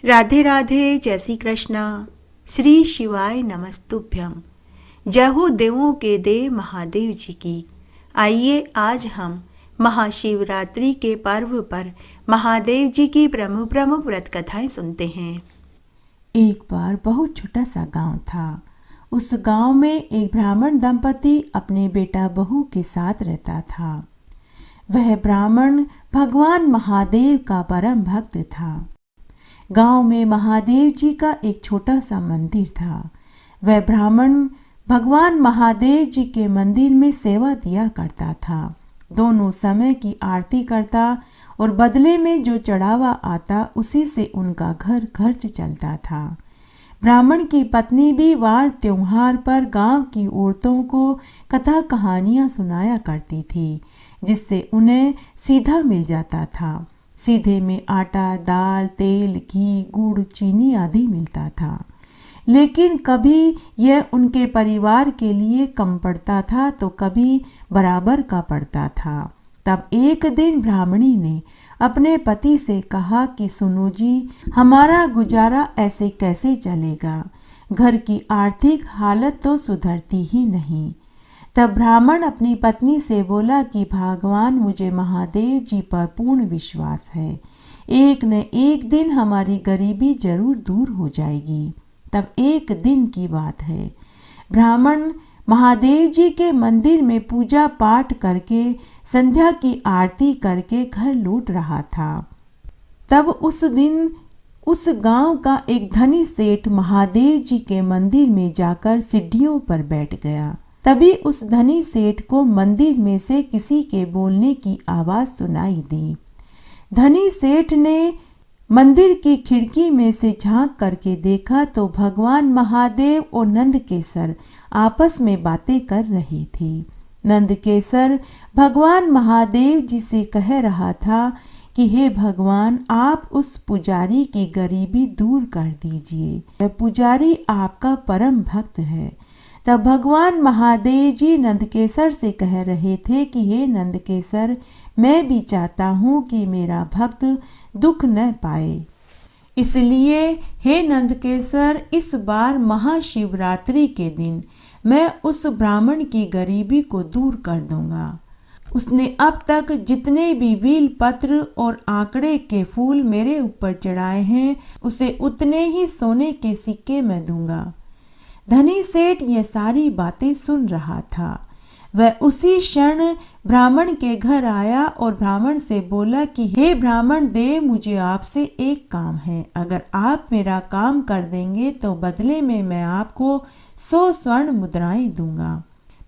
राधे राधे, जय श्री कृष्णा। श्री शिवाय नमस्तुभ्यम। जय हो देवों के देव महादेव जी की। आइए आज हम महाशिवरात्रि के पर्व पर महादेव जी की प्रमुख प्रमुख व्रत कथाएं सुनते हैं। एक बार बहुत छोटा सा गांव था। उस गांव में एक ब्राह्मण दंपति अपने बेटा बहू के साथ रहता था। वह ब्राह्मण भगवान महादेव का परम भक्त था। गांव में महादेव जी का एक छोटा सा मंदिर था। वह ब्राह्मण भगवान महादेव जी के मंदिर में सेवा दिया करता था। दोनों समय की आरती करता और बदले में जो चढ़ावा आता उसी से उनका घर खर्च चलता था। ब्राह्मण की पत्नी भी वार त्योहार पर गांव की औरतों को कथा कहानियां सुनाया करती थी, जिससे उन्हें सीधा मिल जाता था। सीधे में आटा, दाल, तेल, घी, गुड़, चीनी आदि मिलता था। लेकिन कभी यह उनके परिवार के लिए कम पड़ता था तो कभी बराबर का पड़ता था। तब एक दिन ब्राह्मणी ने अपने पति से कहा कि सुनो जी, हमारा गुजारा ऐसे कैसे चलेगा? घर की आर्थिक हालत तो सुधरती ही नहीं। तब ब्राह्मण अपनी पत्नी से बोला कि भगवान, मुझे महादेव जी पर पूर्ण विश्वास है। एक न एक दिन हमारी गरीबी जरूर दूर हो जाएगी। तब एक दिन की बात है, ब्राह्मण महादेव जी के मंदिर में पूजा पाठ करके संध्या की आरती करके घर लौट रहा था। तब उस दिन उस गांव का एक धनी सेठ महादेव जी के मंदिर में जाकर सीढ़ियों पर बैठ गया। तभी उस धनी सेठ को मंदिर में से किसी के बोलने की आवाज सुनाई दी। धनी सेठ ने मंदिर की खिड़की में से झांक करके देखा तो भगवान महादेव और नंदकेसर आपस में बातें कर रहे थे। नंदकेसर भगवान महादेव जी से कह रहा था कि हे भगवान, आप उस पुजारी की गरीबी दूर कर दीजिए। वह पुजारी आपका परम भक्त है। तब भगवान महादेव जी नंदकेसर से कह रहे थे कि हे नंदकेसर, मैं भी चाहता हूँ कि मेरा भक्त दुख न पाए। इसलिए हे नंदकेसर, इस बार महाशिवरात्रि के दिन मैं उस ब्राह्मण की गरीबी को दूर कर दूंगा। उसने अब तक जितने भी बील पत्र और आंकड़े के फूल मेरे ऊपर चढ़ाए हैं, उसे उतने ही सोने के सिक्के मैं दूंगा। धनी सेठ ये सारी बातें सुन रहा था। वह उसी क्षण ब्राह्मण के घर आया और ब्राह्मण से बोला कि हे ब्राह्मण देव, मुझे आपसे एक काम है। अगर आप मेरा काम कर देंगे तो बदले में मैं आपको 100 स्वर्ण मुद्राएं दूंगा।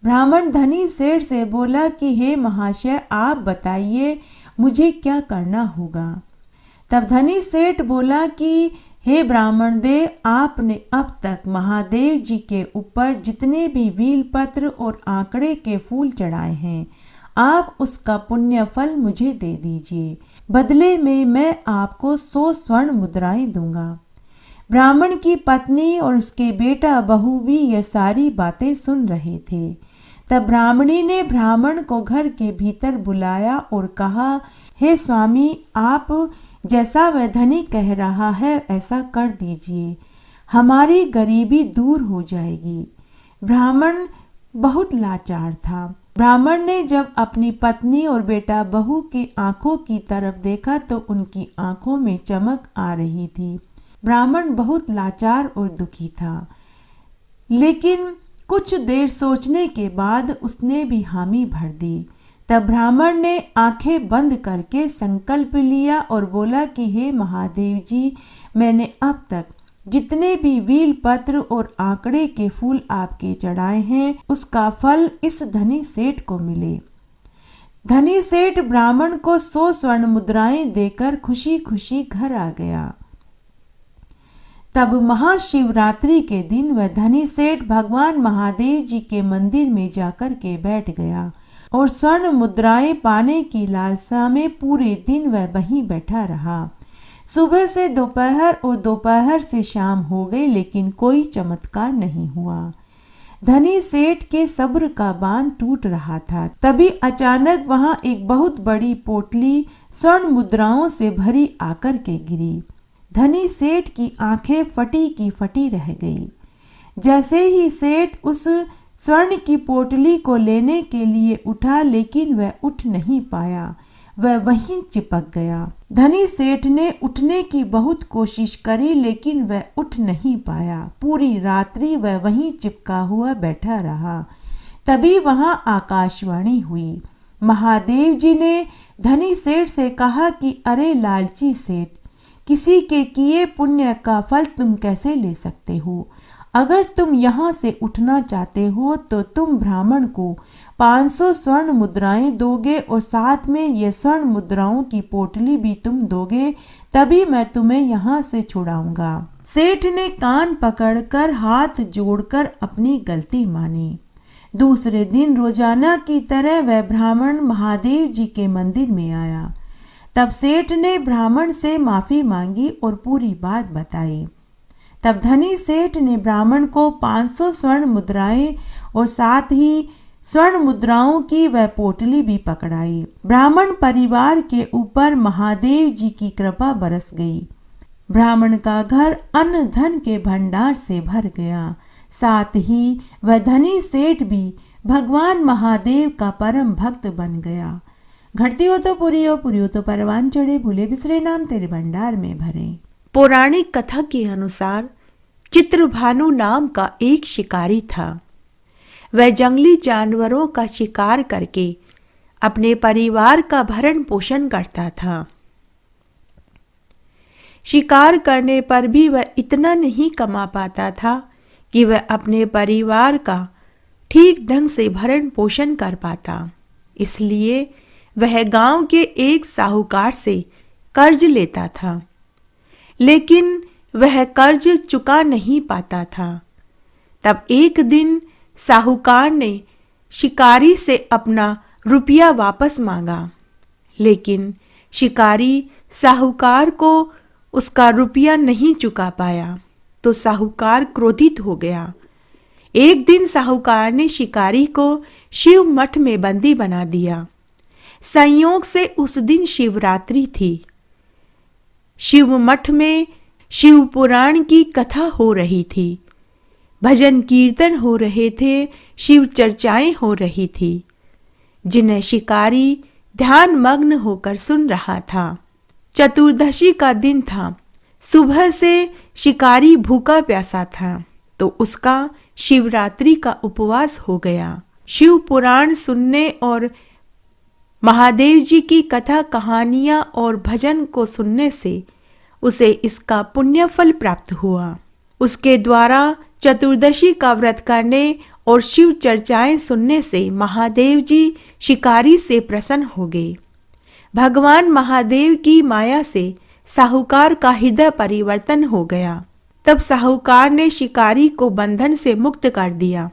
ब्राह्मण धनी सेठ से बोला कि हे महाशय, आप बताइए मुझे क्या करना होगा। तब धनी सेठ बोला कि हे ब्राह्मण देव, आपने अब तक महादेव जी के ऊपर जितने भी बील पत्र और आंकड़े के फूल चढ़ाए हैं, आप उसका पुण्य फल मुझे दे दीजिए। बदले में मैं आपको 100 स्वर्ण मुद्राएं दूंगा। ब्राह्मण की पत्नी और उसके बेटा बहू भी यह सारी बातें सुन रहे थे। तब ब्राह्मणी ने ब्राह्मण को घर के भीतर बुलाया और कहा, हे स्वामी, आप जैसा वह धनी कह रहा है ऐसा कर दीजिए, हमारी गरीबी दूर हो जाएगी। ब्राह्मण बहुत लाचार था। ब्राह्मण ने जब अपनी पत्नी और बेटा बहू की आंखों की तरफ देखा तो उनकी आंखों में चमक आ रही थी। ब्राह्मण बहुत लाचार और दुखी था, लेकिन कुछ देर सोचने के बाद उसने भी हामी भर दी। तब ब्राह्मण ने आंखें बंद करके संकल्प लिया और बोला कि हे महादेव जी, मैंने अब तक जितने भी बील पत्र और आंकड़े के फूल आपके चढ़ाए हैं, उसका फल इस धनी सेठ को मिले। धनी सेठ ब्राह्मण को 100 स्वर्ण मुद्राएं देकर खुशी खुशी घर आ गया। तब महाशिवरात्रि के दिन वह धनी सेठ भगवान महादेव जी के मंदिर में जाकर के बैठ गया और स्वर्ण मुद्राएं पाने की लालसा में पूरे दिन वह वहीं बैठा रहा। सुबह से दोपहर और दोपहर से शाम हो गई, लेकिन कोई चमत्कार नहीं हुआ। धनी सेठ के सब्र का बांध टूट रहा था। तभी अचानक वहां एक बहुत बड़ी पोटली स्वर्ण मुद्राओं से भरी आकर के गिरी। धनी सेठ की आंखें फटी की फटी रह गई। जैसे ही सेठ उस स्वर्ण की पोटली को लेने के लिए उठा, लेकिन वह उठ नहीं पाया, वह वहीं चिपक गया। धनी सेठ ने उठने की बहुत कोशिश करी, लेकिन वह उठ नहीं पाया। पूरी रात्रि वह वहीं चिपका हुआ बैठा रहा। तभी वहां आकाशवाणी हुई। महादेव जी ने धनी सेठ से कहा कि अरे लालची सेठ, किसी के किए पुण्य का फल तुम कैसे ले सकते हो? अगर तुम यहाँ से उठना चाहते हो तो तुम ब्राह्मण को 500 स्वर्ण मुद्राएं दोगे और साथ में ये स्वर्ण मुद्राओं की पोटली भी तुम दोगे, तभी मैं तुम्हें यहाँ से छुड़ाऊंगा। सेठ ने कान पकड़कर हाथ जोड़कर अपनी गलती मानी। दूसरे दिन रोजाना की तरह वह ब्राह्मण महादेव जी के मंदिर में आया। तब सेठ ने ब्राह्मण से माफी मांगी और पूरी बात बताई। तब धनी सेठ ने ब्राह्मण को 500 स्वर्ण मुद्राएं और साथ ही स्वर्ण मुद्राओं की वह पोटली भी पकड़ाई। ब्राह्मण परिवार के ऊपर महादेव जी की कृपा बरस गई। ब्राह्मण का घर अन्न धन के भंडार से भर गया। साथ ही वह धनी सेठ भी भगवान महादेव का परम भक्त बन गया। घटती हो तो पूरी हो तो परवान चढ़े, भूले बिसरे नाम तेरे भंडार में भरे। पौराणिक कथा के अनुसार चित्रभानु नाम का एक शिकारी था। वह जंगली जानवरों का शिकार करके अपने परिवार का भरण पोषण करता था। शिकार करने पर भी वह इतना नहीं कमा पाता था कि वह अपने परिवार का ठीक ढंग से भरण पोषण कर पाता। इसलिए वह गांव के एक साहूकार से कर्ज लेता था, लेकिन वह कर्ज चुका नहीं पाता था। तब एक दिन साहूकार ने शिकारी से अपना रुपया वापस मांगा, लेकिन शिकारी साहूकार को उसका रुपया नहीं चुका पाया, तो साहूकार क्रोधित हो गया। एक दिन साहूकार ने शिकारी को शिव मठ में बंदी बना दिया। संयोग से उस दिन शिवरात्रि थी। शिव मठ में शिव पुराण की कथा हो रही थी, भजन कीर्तन हो रहे थे, शिव चर्चाएं हो रही थी, जिन्हें शिकारी ध्यान मग्न होकर सुन रहा था। चतुर्दशी का दिन था। सुबह से शिकारी भूखा प्यासा था, तो उसका शिवरात्रि का उपवास हो गया। शिव पुराण सुनने और महादेव जी की कथा कहानियां और भजन को सुनने से उसे इसका पुण्य फल प्राप्त हुआ। उसके द्वारा चतुर्दशी का व्रत करने और शिव चर्चाएं सुनने से महादेव जी शिकारी से प्रसन्न हो गए। भगवान महादेव की माया से साहूकार का हृदय परिवर्तन हो गया। तब साहूकार ने शिकारी को बंधन से मुक्त कर दिया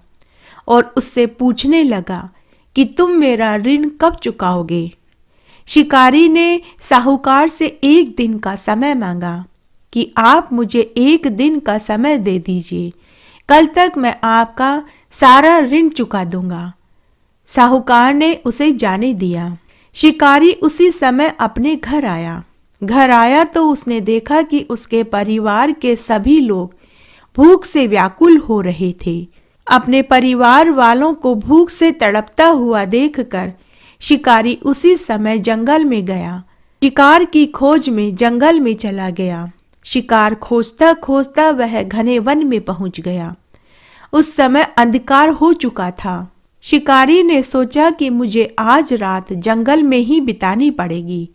और उससे पूछने लगा कि तुम मेरा ऋण कब चुकाओगे। शिकारी ने साहूकार से 1 दिन का समय मांगा कि आप मुझे 1 दिन का समय दे दीजिए, कल तक मैं आपका सारा ऋण चुका दूंगा। साहूकार ने उसे जाने दिया। शिकारी उसी समय अपने घर आया तो उसने देखा कि उसके परिवार के सभी लोग भूख से व्याकुल हो रहे थे। अपने परिवार वालों को भूख से तड़पता हुआ देखकर शिकारी उसी समय जंगल में गया। शिकार की खोज में जंगल में चला गया। शिकार खोजता खोजता वह घने वन में पहुंच गया। उस समय अंधकार हो चुका था। शिकारी ने सोचा कि मुझे आज रात जंगल में ही बितानी पड़ेगी।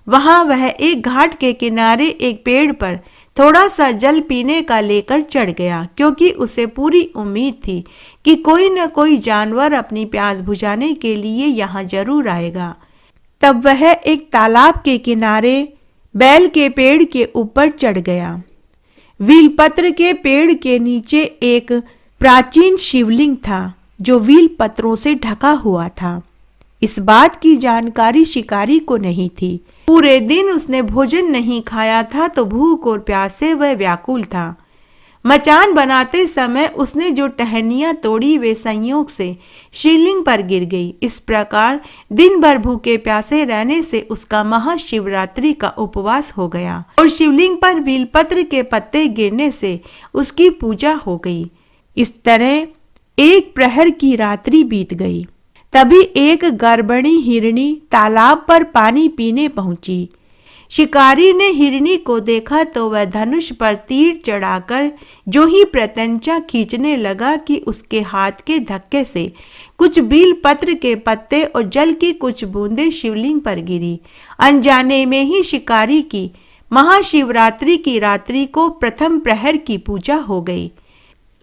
वहां वह एक घाट के किनारे एक पेड़ पर थोड़ा सा जल पीने का लेकर चढ़ गया, क्योंकि उसे पूरी उम्मीद थी कि कोई न कोई जानवर अपनी प्यास बुझाने के लिए यहाँ जरूर आएगा। तब वह एक तालाब के किनारे बैल के पेड़ के ऊपर चढ़ गया। वीलपत्र के पेड़ के नीचे एक प्राचीन शिवलिंग था जो वीलपत्रों से ढका हुआ था। इस बात की जानकारी शिकारी को नहीं थी। पूरे दिन उसने भोजन नहीं खाया था, तो भूख और प्यास से वह व्याकुल था। मचान बनाते समय उसने जो टहनियां तोड़ी वे संयोग से शिवलिंग पर गिर गई। इस प्रकार दिन भर भूखे प्यासे रहने से उसका महाशिवरात्रि का उपवास हो गया और शिवलिंग पर बेलपत्र के पत्ते गिरने से उसकी पूजा हो गई। इस तरह एक प्रहर की रात्रि बीत गई। तभी एक गर्भिणी हिरनी तालाब पर पानी पीने पहुंची। शिकारी ने हिरनी को देखा तो वह धनुष पर तीर चढ़ाकर जो ही प्रत्यंचा खींचने लगा कि उसके हाथ के धक्के से कुछ बील पत्र के पत्ते और जल की कुछ बूंदें शिवलिंग पर गिरी। अनजाने में ही शिकारी की महाशिवरात्रि की रात्रि को प्रथम प्रहर की पूजा हो गई।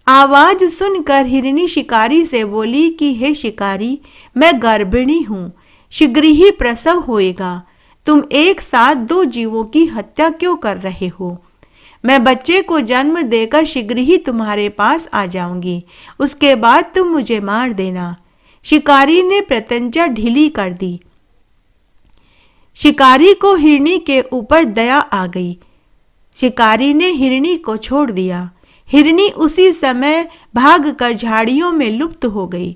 आवाज सुनकर हिरनी शिकारी से बोली कि हे शिकारी, मैं गर्भिणी हूँ, शीघ्र ही प्रसव होएगा। तुम एक साथ दो जीवों की हत्या क्यों कर रहे हो? मैं बच्चे को जन्म देकर शीघ्र ही तुम्हारे पास आ जाऊंगी, उसके बाद तुम मुझे मार देना। शिकारी ने प्रत्यंचा ढीली कर दी। शिकारी को हिरनी के ऊपर दया आ गई। शिकारी ने हिरनी को छोड़ दिया। हिरनी उसी समय भागकर झाड़ियों में लुप्त हो गई।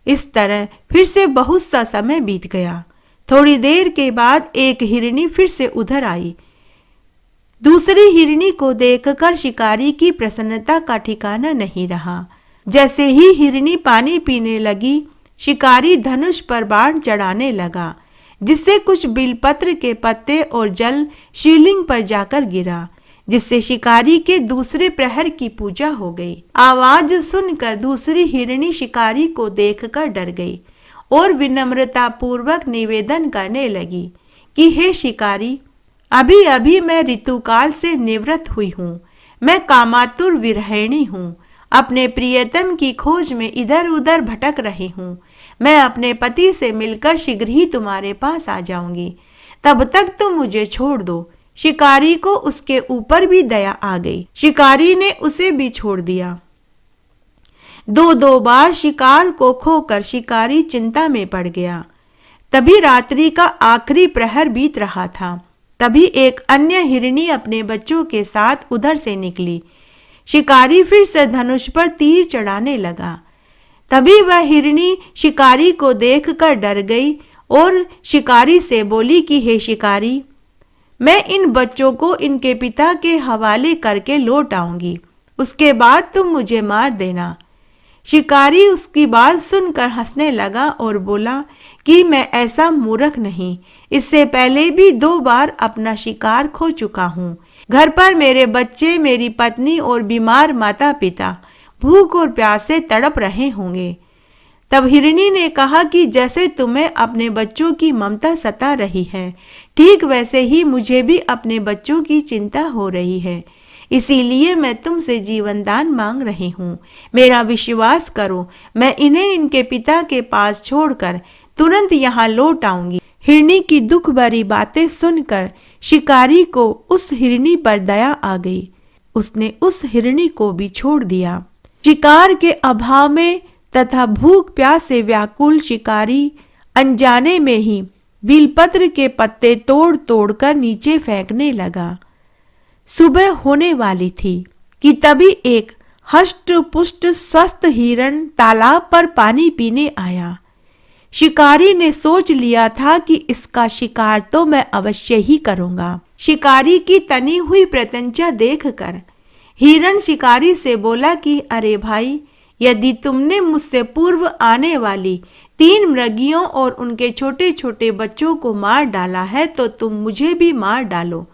इस तरह फिर से बहुत सा समय बीत गया। थोड़ी देर के बाद एक हिरनी फिर से उधर आई। दूसरी हिरनी को देखकर शिकारी की प्रसन्नता का ठिकाना नहीं रहा। जैसे ही हिरनी पानी पीने लगी, शिकारी धनुष पर बाण चढ़ाने लगा, जिससे कुछ बिलपत्र के पत्ते और जल शिवलिंग पर जाकर गिरा, जिससे शिकारी के दूसरे प्रहर की पूजा हो गई। आवाज सुनकर दूसरी हिरनी शिकारी को देखकर डर गई और विनम्रता पूर्वक निवेदन करने लगी कि हे शिकारी, अभी अभी मैं ऋतुकाल से निवृत्त हुई हूँ। मैं कामातुर विरहिणी हूँ। अपने प्रियतम की खोज में इधर उधर भटक रही हूँ। मैं अपने पति से मिलकर शीघ्र ही तुम्हारे पास आ जाऊंगी। तब तक तुम मुझे छोड़ दो। शिकारी को उसके ऊपर भी दया आ गई। शिकारी ने उसे भी छोड़ दिया। दो बार शिकार को खोकर शिकारी चिंता में पड़ गया। तभी रात्रि का आखिरी प्रहर बीत रहा था। तभी एक अन्य हिरनी अपने बच्चों के साथ उधर से निकली। शिकारी फिर से धनुष पर तीर चढ़ाने लगा। तभी वह हिरनी शिकारी को देखकर डर गई और शिकारी से बोली कि हे शिकारी, मैं इन बच्चों को इनके पिता के हवाले करके लौट आऊंगी, उसके बाद तुम मुझे मार देना। शिकारी उसकी बात सुनकर हंसने लगा और बोला कि मैं ऐसा मूर्ख नहीं, इससे पहले भी 2 बार अपना शिकार खो चुका हूँ। घर पर मेरे बच्चे, मेरी पत्नी और बीमार माता पिता भूख और प्यास से तड़प रहे होंगे। तब हिरनी ने कहा कि जैसे तुम्हें अपने बच्चों की ममता सता रही है, ठीक वैसे ही मुझे भी अपने बच्चों की चिंता हो रही है। इसीलिए मैं तुमसे जीवन दान मांग रही हूँ। मेरा विश्वास करो, मैं इन्हें इनके पिता के पास छोड़कर तुरंत यहाँ लौट आऊंगी। हिरनी की दुख भरी बातें सुनकर शिकारी को उस हिरनी पर दया आ गई। उसने उस हिरनी को भी छोड़ दिया। शिकार के अभाव में तथा भूख प्यास से व्याकुल शिकारी अनजाने में ही बिलपत्र के पत्ते तोड़ तोड़ कर नीचे फेंकने लगा। सुबह होने वाली थी कि तभी एक हष्ट पुष्ट स्वस्थ हिरण तालाब पर पानी पीने आया। शिकारी ने सोच लिया था कि इसका शिकार तो मैं अवश्य ही करूंगा। शिकारी की तनी हुई प्रत्यंचा देखकर हिरण शिकारी से बोला कि अरे भाई, यदि तुमने मुझसे पूर्व आने वाली 3 मृगियों और उनके छोटे छोटे बच्चों को मार डाला है तो तुम मुझे भी मार डालो,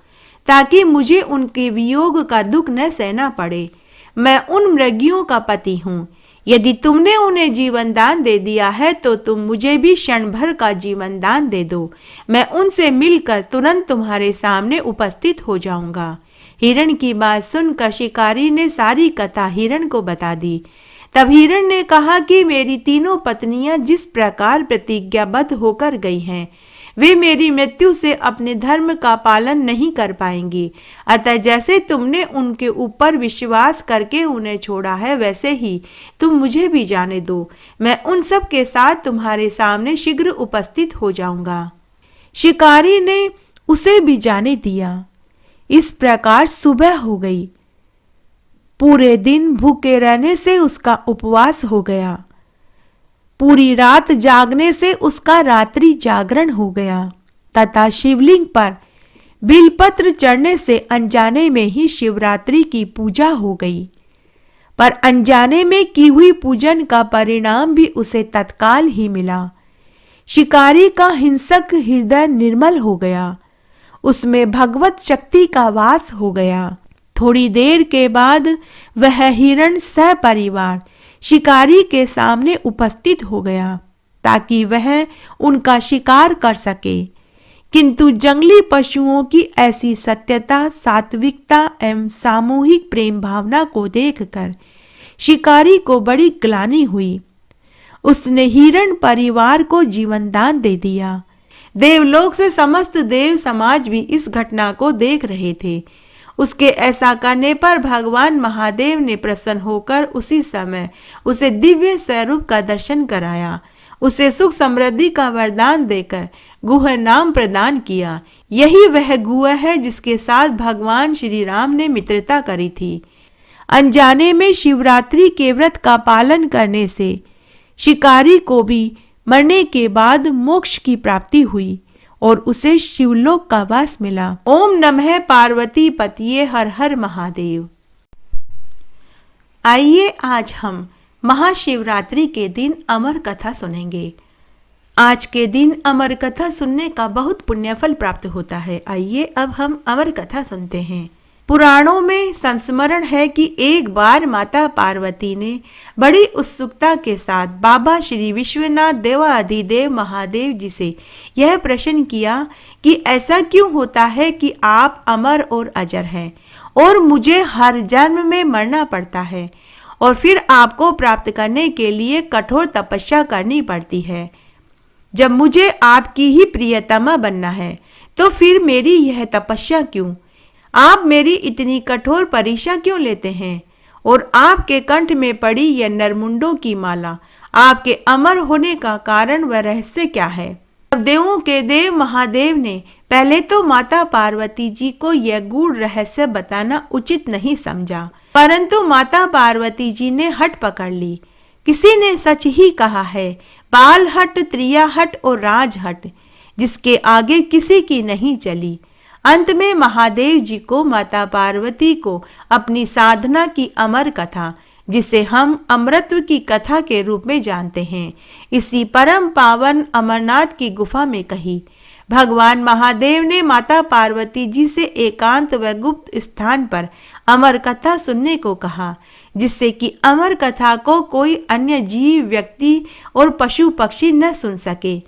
ताकि मुझे उनके वियोग का दुख न सहना पड़े। मैं उन मृगियों का पति हूँ। यदि तुमने उन्हें जीवन दान दे दिया है तो तुम मुझे भी क्षण भर का जीवन दान दे दो। मैं उनसे मिलकर तुरंत तुम्हारे सामने उपस्थित हो जाऊंगा। हिरण की बात सुनकर शिकारी ने सारी कथा हिरण को बता दी। तब हिरण ने कहा कि मेरी 3 पत्नियां जिस प्रकार प्रतिज्ञाबद्ध होकर गई हैं, वे मेरी मृत्यु से अपने धर्म का पालन नहीं कर पाएंगी। अतः जैसे तुमने उनके ऊपर विश्वास करके उन्हें छोड़ा है, वैसे ही तुम मुझे भी जाने दो। मैं उन सब के साथ तुम्हारे सामने शीघ्र उपस्थित हो जाऊंगा। शिकारी ने उसे भी जाने दिया। इस प्रकार सुबह हो गई। पूरे दिन भूखे रहने से उसका उपवास हो गया। पूरी रात जागने से उसका रात्रि जागरण हो गया तथा शिवलिंग पर बिलपत्र चढ़ने से अनजाने में ही शिवरात्रि की पूजा हो गई। पर अनजाने में की हुई पूजन का परिणाम भी उसे तत्काल ही मिला। शिकारी का हिंसक हृदय निर्मल हो गया, उसमें भगवत शक्ति का वास हो गया। थोड़ी देर के बाद वह हिरण सपरिवार शिकारी के सामने उपस्थित हो गया ताकि वह उनका शिकार कर सके। किंतु जंगली पशुओं की ऐसी सत्यता, सात्विकता एवं सामूहिक प्रेम भावना को देखकर शिकारी को बड़ी ग्लानि हुई। उसने हिरण परिवार को जीवन दान दे दिया। देवलोक से समस्त देव समाज भी इस घटना को देख रहे थे। उसके ऐसा करने पर भगवान महादेव ने प्रसन्न होकर उसी समय उसे दिव्य स्वरूप का दर्शन कराया, उसे सुख समृद्धि का वरदान देकर गुह नाम प्रदान किया। यही वह गुह है जिसके साथ भगवान श्री राम ने मित्रता करी थी। अनजाने में शिवरात्रि के व्रत का पालन करने से शिकारी को भी मरने के बाद मोक्ष की प्राप्ति हुई और उसे शिवलोक का वास मिला। ओम नमः पार्वती पतिये हर हर महादेव। आइए आज हम महाशिवरात्रि के दिन अमर कथा सुनेंगे। आज के दिन अमर कथा सुनने का बहुत पुण्यफल प्राप्त होता है। आइए अब हम अमर कथा सुनते हैं। पुराणों में संस्मरण है कि एक बार माता पार्वती ने बड़ी उत्सुकता के साथ बाबा श्री विश्वनाथ देवाधिदेव महादेव जी से यह प्रश्न किया कि ऐसा क्यों होता है कि आप अमर और अजर हैं और मुझे हर जन्म में मरना पड़ता है और फिर आपको प्राप्त करने के लिए कठोर तपस्या करनी पड़ती है। जब मुझे आपकी ही प्रियतमा बनना है तो फिर मेरी यह तपस्या क्यों? आप मेरी इतनी कठोर परीक्षा क्यों लेते हैं? और आपके कंठ में पड़ी यह नरमुंडों की माला, आपके अमर होने का कारण व रहस्य क्या है? देवों के देव महादेव ने पहले तो माता पार्वती जी को यह गूढ़ रहस्य बताना उचित नहीं समझा, परंतु माता पार्वती जी ने हट पकड़ ली। किसी ने सच ही कहा है, बाल हट, त्रिया हट और राज हट, जिसके आगे किसी की नहीं चली। अंत में महादेव जी को, माता पार्वती को अपनी साधना की अमर कथा, जिसे हम अमरत्व की कथा के रूप में जानते हैं, इसी परम पावन अमरनाथ की गुफा में कही। भगवान महादेव ने माता पार्वती जी से एकांत व गुप्त स्थान पर अमर कथा सुनने को कहा, जिससे कि अमर कथा को कोई अन्य जीव, व्यक्ति और पशु पक्षी न सुन सके,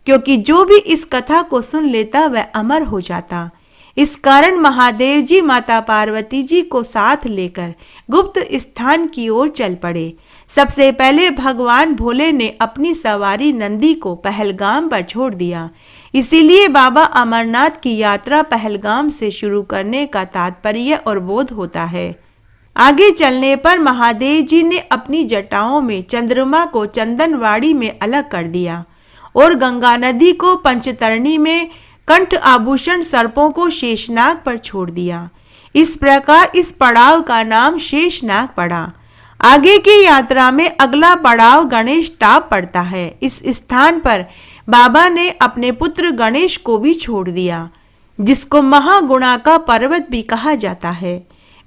क्योंकि जो भी इस कथा को सुन लेता वह अमर हो जाता। इस कारण महादेव जी माता पार्वती जी को साथ लेकर गुप्त स्थान की ओर चल पड़े। सबसे पहले भगवान भोले ने अपनी सवारी नंदी को पहलगाम पर छोड़ दिया। इसीलिए बाबा अमरनाथ की यात्रा पहलगाम से शुरू करने का तात्पर्य और बोध होता है। आगे चलने पर महादेव जी ने अपनी जटाओं में चंद्रमा को चंदनवाड़ी में अलग कर दिया और गंगा नदी को पंचतरणी में, कंठ आभूषण सर्पों को शेषनाग पर छोड़ दिया। इस प्रकार इस पड़ाव का नाम शेषनाग पड़ा। आगे की यात्रा में अगला पड़ाव गणेश टाप पड़ता है। इस स्थान पर बाबा ने अपने पुत्र गणेश को भी छोड़ दिया, जिसको महागुणा का पर्वत भी कहा जाता है।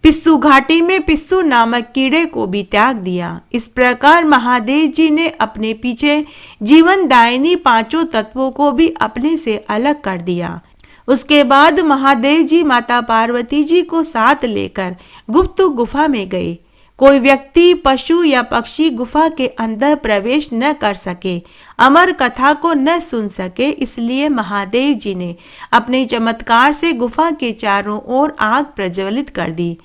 पिस्सू घाटी में पिस्सू नामक कीड़े को भी त्याग दिया। इस प्रकार महादेव जी ने अपने पीछे जीवन दायिनी पांचों तत्वों को भी अपने से अलग कर दिया। उसके बाद महादेव जी माता पार्वती जी को साथ लेकर गुप्त गुफा में गए। कोई व्यक्ति, पशु या पक्षी गुफा के अंदर प्रवेश न कर सके, अमर कथा को न सुन सके, इसलिए महादेव जी ने अपने चमत्कार से गुफा के चारों ओर आग प्रज्वलित कर दी।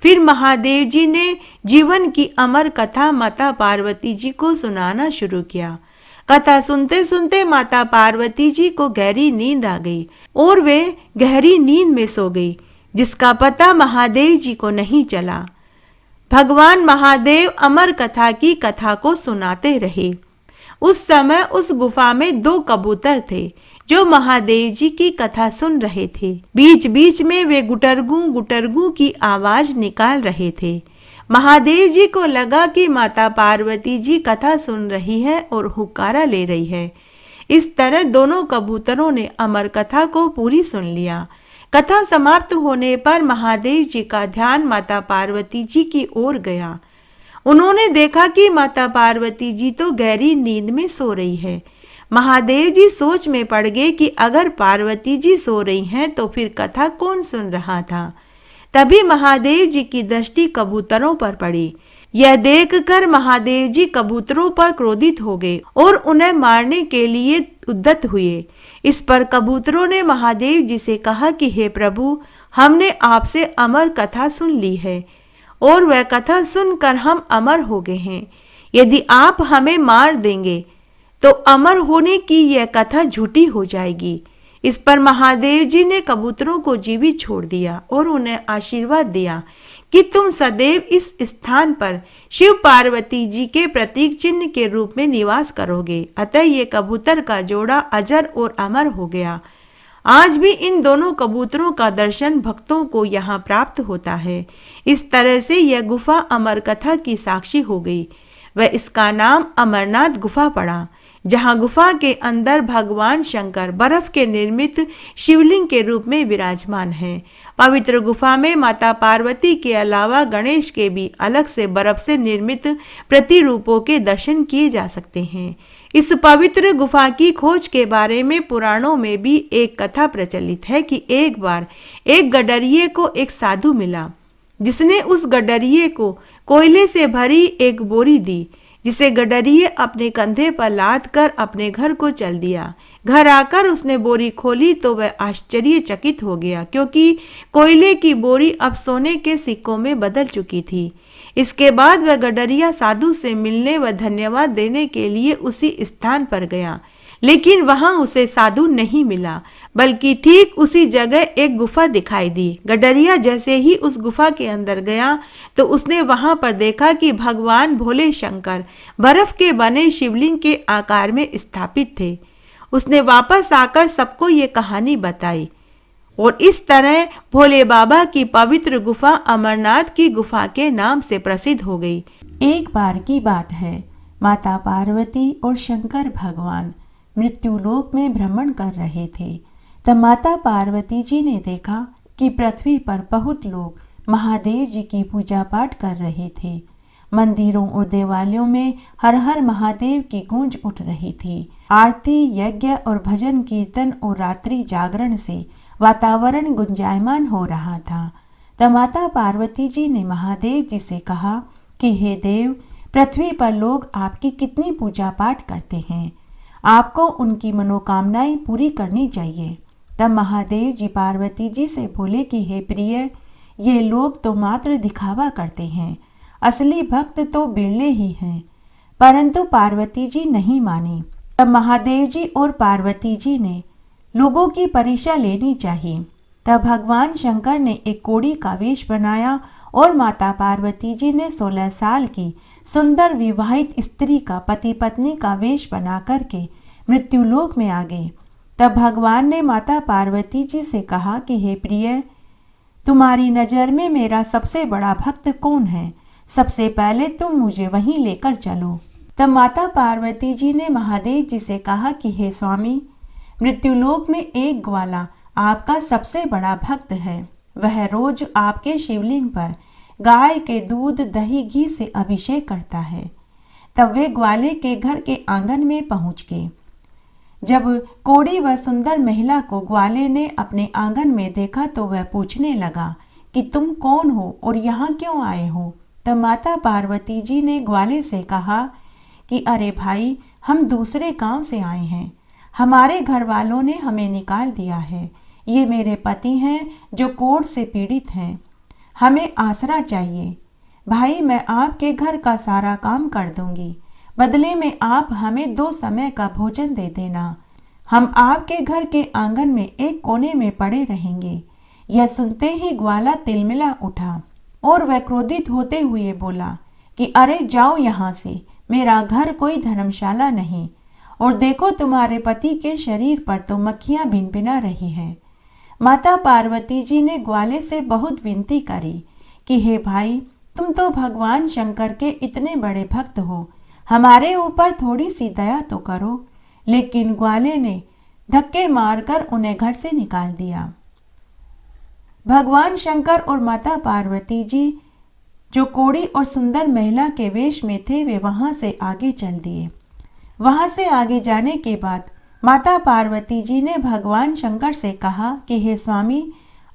फिर महादेव जी ने जीवन की अमर कथा माता पार्वती जी को सुनाना शुरू किया। कथा सुनते सुनते माता पार्वती जी को गहरी नींद आ गई और वे गहरी नींद में सो गई, जिसका पता महादेव जी को नहीं चला। भगवान महादेव अमर कथा की कथा को सुनाते रहे। उस समय उस गुफा में 2 कबूतर थे जो महादेव जी की कथा सुन रहे थे। बीच बीच में वे गुटरगू गुटरगू की आवाज निकाल रहे थे। महादेव जी को लगा कि माता पार्वती जी कथा सुन रही है और हुक्कारा ले रही है। इस तरह दोनों कबूतरों ने अमर कथा को पूरी सुन लिया। कथा समाप्त होने पर महादेव जी का ध्यान माता पार्वती जी की ओर गया। उन्होंने देखा कि माता पार्वती जी तो गहरी नींद में सो रही है। महादेव जी सोच में पड़ गए कि अगर पार्वती जी सो रही हैं तो फिर कथा कौन सुन रहा था। तभी महादेव जी की दृष्टि कबूतरों पर पड़ी। यह देखकर महादेव जी कबूतरों पर क्रोधित हो गए और उन्हें मारने के लिए उद्यत हुए। इस पर कबूतरों ने महादेव जी से कहा कि हे प्रभु, हमने आपसे अमर कथा सुन ली है और वह कथा सुनकर हम अमर हो गए हैं। यदि आप हमें मार देंगे तो अमर होने की यह कथा झूठी हो जाएगी। इस पर महादेव जी ने कबूतरों को जीवित छोड़ दिया और उन्हें आशीर्वाद दिया कि तुम सदैव इस स्थान पर शिव पार्वती जी के प्रतीक चिन्ह के रूप में निवास करोगे। अतः ये कबूतर का जोड़ा अजर और अमर हो गया। आज भी इन दोनों कबूतरों का दर्शन भक्तों को यहाँ प्राप्त होता है। इस तरह से यह गुफा अमर कथा की साक्षी हो गई। वह इसका नाम अमरनाथ गुफा पड़ा, जहाँ गुफा के अंदर भगवान शंकर बर्फ के निर्मित शिवलिंग के रूप में विराजमान हैं। पवित्र गुफा में माता पार्वती के अलावा गणेश के भी अलग से बर्फ से निर्मित प्रतिरूपों के दर्शन किए जा सकते हैं। इस पवित्र गुफा की खोज के बारे में पुराणों में भी एक कथा प्रचलित है कि एक बार एक गडरिये को एक साधु मिला, जिसने उस गडरिये को कोयले से भरी एक बोरी दी, जिसे गडरिये अपने कंधे पर लाद कर अपने घर को चल दिया। घर आकर उसने बोरी खोली तो वह आश्चर्यचकित हो गया, क्योंकि कोयले की बोरी अब सोने के सिक्कों में बदल चुकी थी। इसके बाद वह गडरिया साधु से मिलने व धन्यवाद देने के लिए उसी स्थान पर गया, लेकिन वहां उसे साधु नहीं मिला, बल्कि ठीक उसी जगह एक गुफा दिखाई दी। गडरिया जैसे ही उस गुफा के अंदर गया तो उसने वहां पर देखा कि भगवान भोले शंकर बर्फ के बने शिवलिंग के आकार में स्थापित थे। उसने वापस आकर सबको ये कहानी बताई और इस तरह भोले बाबा की पवित्र गुफा अमरनाथ की गुफा के नाम से प्रसिद्ध हो गई। एक बार की बात है, माता पार्वती और शंकर भगवान मृत्युलोक में भ्रमण कर रहे थे। तब माता पार्वती जी ने देखा कि पृथ्वी पर बहुत लोग महादेव जी की पूजा पाठ कर रहे थे। मंदिरों और देवालयों में हर हर महादेव की गूंज उठ रही थी। आरती, यज्ञ और भजन कीर्तन और रात्रि जागरण से वातावरण गुंजायमान हो रहा था। तब माता पार्वती जी ने महादेव जी से कहा कि हे देव, पृथ्वी पर लोग आपकी कितनी पूजा पाठ करते हैं, आपको उनकी मनोकामनाएं पूरी करनी चाहिए। तब महादेव जी पार्वती जी से बोले कि हे प्रिय, ये लोग तो मात्र दिखावा करते हैं, असली भक्त तो बिरले ही हैं। परंतु पार्वती जी नहीं मानी। तब महादेव जी और पार्वती जी ने लोगों की परीक्षा लेनी चाहिए। तब भगवान शंकर ने एक कोड़ी का वेश बनाया और माता पार्वती जी ने 16 साल की सुंदर विवाहित स्त्री का पति पत्नी का वेश बना करके मृत्युलोक में आ गए। तब भगवान ने माता पार्वती जी से कहा कि हे प्रिय, तुम्हारी नज़र में मेरा सबसे बड़ा भक्त कौन है? सबसे पहले तुम मुझे वहीं लेकर चलो। तब माता पार्वती जी ने महादेव जी से कहा कि हे स्वामी, मृत्युलोक में एक ग्वाला आपका सबसे बड़ा भक्त है। वह रोज आपके शिवलिंग पर गाय के दूध, दही, घी से अभिषेक करता है। तब वे ग्वाले के घर के आंगन में पहुंच गए। जब कोड़ी व सुंदर महिला को ग्वाले ने अपने आंगन में देखा तो वह पूछने लगा कि तुम कौन हो और यहाँ क्यों आए हो? तब माता पार्वती जी ने ग्वाले से कहा कि अरे भाई, हम दूसरे गांव से आए हैं। हमारे घर वालों ने हमें निकाल दिया है। ये मेरे पति हैं जो कोढ़ से पीड़ित हैं। हमें आसरा चाहिए। भाई, मैं आपके घर का सारा काम कर दूंगी। बदले में आप हमें 2 समय का भोजन दे देना। हम आपके घर के आंगन में एक कोने में पड़े रहेंगे। यह सुनते ही ग्वाला तिलमिला उठा और वह क्रोधित होते हुए बोला कि अरे जाओ यहाँ से, मेरा घर कोई धर्मशाला नहीं। और देखो, तुम्हारे पति के शरीर पर तो मक्खियाँ भिनभिना रही हैं। माता पार्वती जी ने ग्वाले से बहुत विनती करी कि हे भाई, तुम तो भगवान शंकर के इतने बड़े भक्त हो, हमारे ऊपर थोड़ी सी दया तो करो। लेकिन ग्वाले ने धक्के मारकर उन्हें घर से निकाल दिया। भगवान शंकर और माता पार्वती जी जो कोड़ी और सुंदर महिला के वेश में थे, वे वहां से आगे चल दिए। वहां से आगे जाने के बाद माता पार्वती जी ने भगवान शंकर से कहा कि हे स्वामी,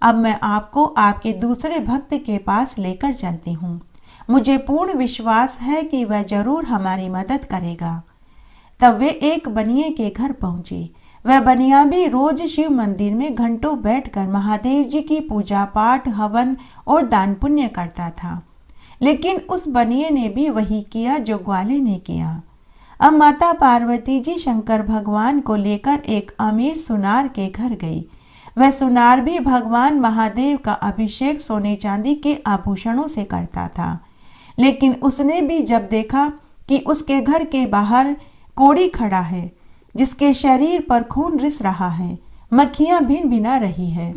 अब मैं आपको आपके दूसरे भक्त के पास लेकर चलती हूँ। मुझे पूर्ण विश्वास है कि वह जरूर हमारी मदद करेगा। तब वे एक बनिए के घर पहुंचे। वह बनिया भी रोज शिव मंदिर में घंटों बैठकर महादेव जी की पूजा पाठ, हवन और दान पुण्य करता था। लेकिन उस बनिए ने भी वही किया जो ग्वाले ने किया। अब माता पार्वती जी शंकर भगवान को लेकर एक अमीर सुनार के घर गई। वह सुनार भी भगवान महादेव का अभिषेक सोने चांदी के आभूषणों से करता था। लेकिन उसने भी जब देखा कि उसके घर के बाहर कोड़ी खड़ा है जिसके शरीर पर खून रिस रहा है, मक्खियां भिन भिना रही है,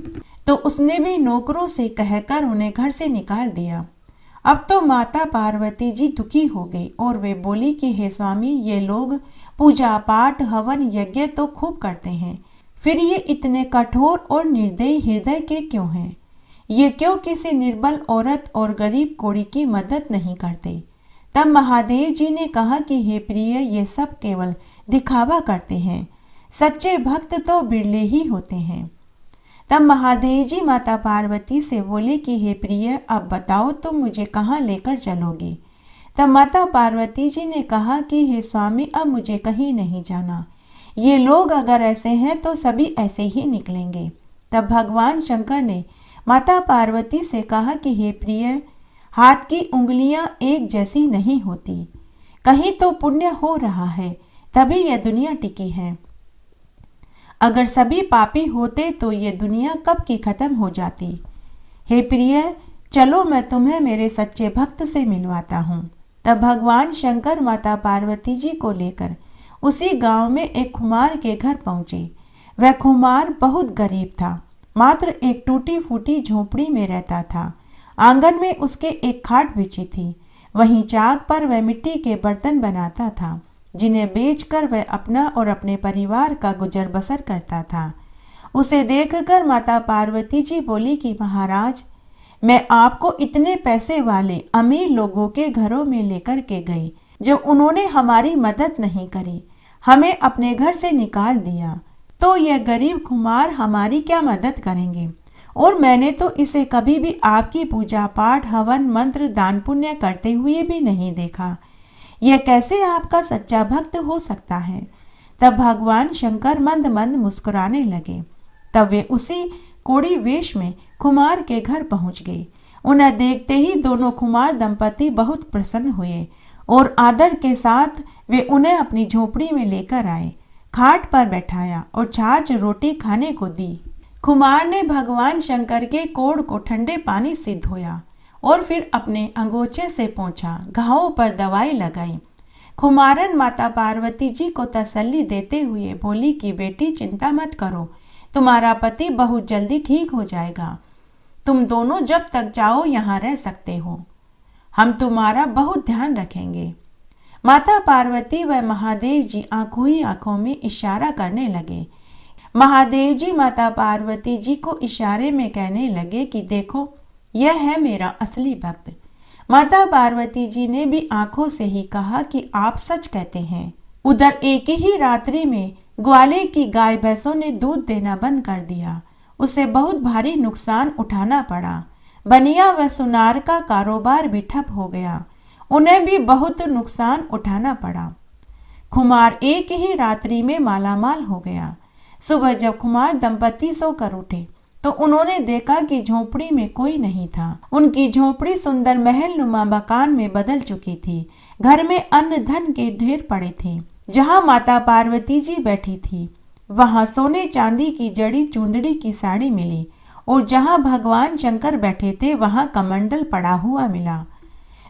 तो उसने भी नौकरों से कहकर उन्हें घर से निकाल दिया। अब तो माता पार्वती जी दुखी हो गई और वे बोली कि हे स्वामी, ये लोग पूजा पाठ, हवन, यज्ञ तो खूब करते हैं, फिर ये इतने कठोर और निर्दयी हृदय के क्यों हैं? ये क्यों किसी निर्बल औरत और गरीब कोड़ी की मदद नहीं करते? तब महादेव जी ने कहा कि हे प्रिय, ये सब केवल दिखावा करते हैं, सच्चे भक्त तो बिरले ही होते हैं। तब महादेव जी माता पार्वती से बोले कि हे प्रिय, अब बताओ तुम मुझे कहाँ लेकर चलोगी? तब माता पार्वती जी ने कहा कि हे स्वामी, अब मुझे कहीं नहीं जाना, ये लोग अगर ऐसे हैं तो सभी ऐसे ही निकलेंगे। तब भगवान शंकर ने माता पार्वती से कहा कि हे प्रिय, हाथ की उंगलियां एक जैसी नहीं होती, कहीं तो पुण्य हो रहा है तभी यह दुनिया टिकी है। अगर सभी पापी होते तो ये दुनिया कब की खत्म हो जाती। हे प्रिय, चलो मैं तुम्हें मेरे सच्चे भक्त से मिलवाता हूँ। तब भगवान शंकर माता पार्वती जी को लेकर उसी गांव में एक खुमार के घर पहुँचे। वह खुमार बहुत गरीब था, मात्र एक टूटी फूटी झोपड़ी में रहता था। आंगन में उसके एक खाट बिछी थी। वहीं चाक पर वह मिट्टी के बर्तन बनाता था, जिन्हें बेचकर वह अपना और अपने परिवार का गुजर बसर करता था। उसे देखकर माता पार्वती जी बोली कि महाराज, मैं आपको इतने पैसे वाले अमीर लोगों के घरों में लेकर के गई, जब उन्होंने हमारी मदद नहीं करी, हमें अपने घर से निकाल दिया, तो यह गरीब खुमार हमारी क्या मदद करेंगे? और मैंने तो इसे कभी भी आपकी पूजा पाठ, हवन, मंत्र, दान पुण्य करते हुए भी नहीं देखा। यह कैसे आपका सच्चा भक्त हो सकता है? तब भगवान शंकर मंद मंद मुस्कुराने लगे। तब वे उसी कोड़ी वेश में खुमार के घर पहुंच गए। उन्हें देखते ही दोनों खुमार दंपति बहुत प्रसन्न हुए और आदर के साथ वे उन्हें अपनी झोपड़ी में लेकर आए, खाट पर बैठाया और छाछ रोटी खाने को दी। खुमार ने भगवान शंकर के कोड़ को ठंडे पानी से धोया और फिर अपने अंगोछे से पोंछा, घावों पर दवाई लगाई। खुमारन माता पार्वती जी को तसल्ली देते हुए बोली कि बेटी, चिंता मत करो, तुम्हारा पति बहुत जल्दी ठीक हो जाएगा। तुम दोनों जब तक चाहो यहाँ रह सकते हो, हम तुम्हारा बहुत ध्यान रखेंगे। माता पार्वती व महादेव जी आंखों ही आंखों में इशारा करने लगे। महादेव जी माता पार्वती जी को इशारे में कहने लगे कि देखो, यह है मेरा असली भक्त। माता पार्वती जी ने भी आंखों से ही कहा कि आप सच कहते हैं। उधर एक ही रात्रि में ग्वाले की गाय भैंसों ने दूध देना बंद कर दिया। उसे बहुत भारी नुकसान उठाना पड़ा। बनिया व सुनार का कारोबार भी ठप हो गया, उन्हें भी बहुत नुकसान उठाना पड़ा। खुमार एक ही रात्रि में मालामाल हो गया। सुबह जब खुमार दंपति सोकर उठे तो उन्होंने देखा कि झोपड़ी में कोई नहीं था। उनकी झोपड़ी सुंदर महल नुमा मकान में बदल चुकी थी। घर में अन्न धन के ढेर पड़े थे। जहाँ माता पार्वती जी बैठी थी वहाँ सोने चांदी की जड़ी चूंदड़ी की साड़ी मिली और जहाँ भगवान शंकर बैठे थे वहाँ कमंडल पड़ा हुआ मिला।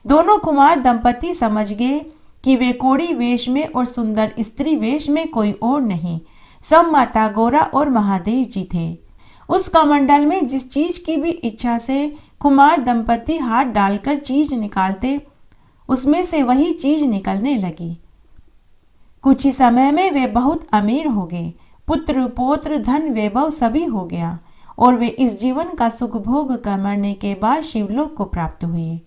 दोनों कुमार दंपति समझ गए कि वे कोड़ी वेश में और सुंदर स्त्री वेश में कोई और नहीं, सब माता गौरा और महादेव जी थे। उस कमंडल में जिस चीज की भी इच्छा से कुमार दंपति हाथ डालकर चीज निकालते, उसमें से वही चीज निकलने लगी। कुछ ही समय में वे बहुत अमीर हो गए। पुत्र पौत्र धन वैभव सभी हो गया और वे इस जीवन का सुख भोग कर मरने के बाद शिवलोक को प्राप्त हुए।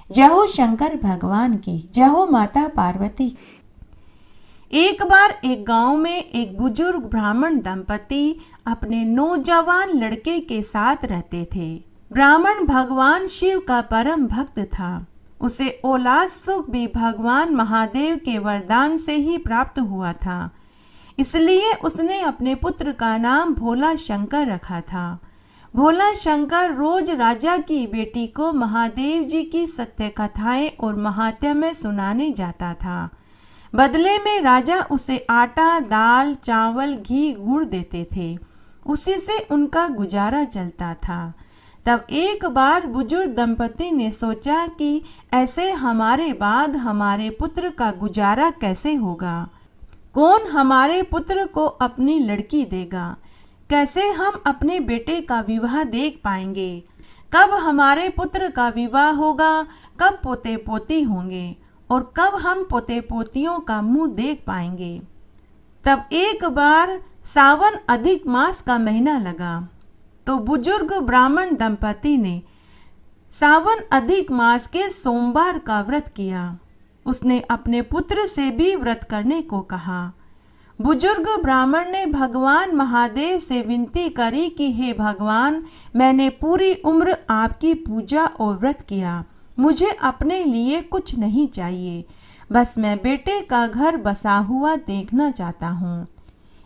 जय हो शंकर भगवान की, जय हो माता पार्वती। एक बार एक गांव में एक बुजुर्ग ब्राह्मण दंपति अपने नौजवान लड़के के साथ रहते थे। ब्राह्मण भगवान शिव का परम भक्त था। उसे औलाद सुख भी भगवान महादेव के वरदान से ही प्राप्त हुआ था, इसलिए उसने अपने पुत्र का नाम भोला शंकर रखा था। भोला शंकर रोज राजा की बेटी को महादेव जी की सत्य कथाएं और महात्म्य सुनाने जाता था। बदले में राजा उसे आटा, दाल, चावल, घी, गुड़ देते थे। उसी से उनका गुजारा चलता था। तब एक बार बुजुर्ग दंपति ने सोचा कि ऐसे हमारे बाद हमारे पुत्र का गुजारा कैसे होगा? कौन हमारे पुत्र को अपनी लड़की देगा? कैसे हम अपने बेटे का विवाह देख पाएंगे? कब हमारे पुत्र का विवाह होगा? कब पोते पोती होंगे? और कब हम पोते पोतियों का मुंह देख पाएंगे? तब एक बार सावन अधिक मास का महीना लगा तो बुजुर्ग ब्राह्मण दंपति ने सावन अधिक मास के सोमवार का व्रत किया। उसने अपने पुत्र से भी व्रत करने को कहा। बुजुर्ग ब्राह्मण ने भगवान महादेव से विनती करी कि हे भगवान, मैंने पूरी उम्र आपकी पूजा और व्रत किया। मुझे अपने लिए कुछ नहीं चाहिए, बस मैं बेटे का घर बसा हुआ देखना चाहता हूँ।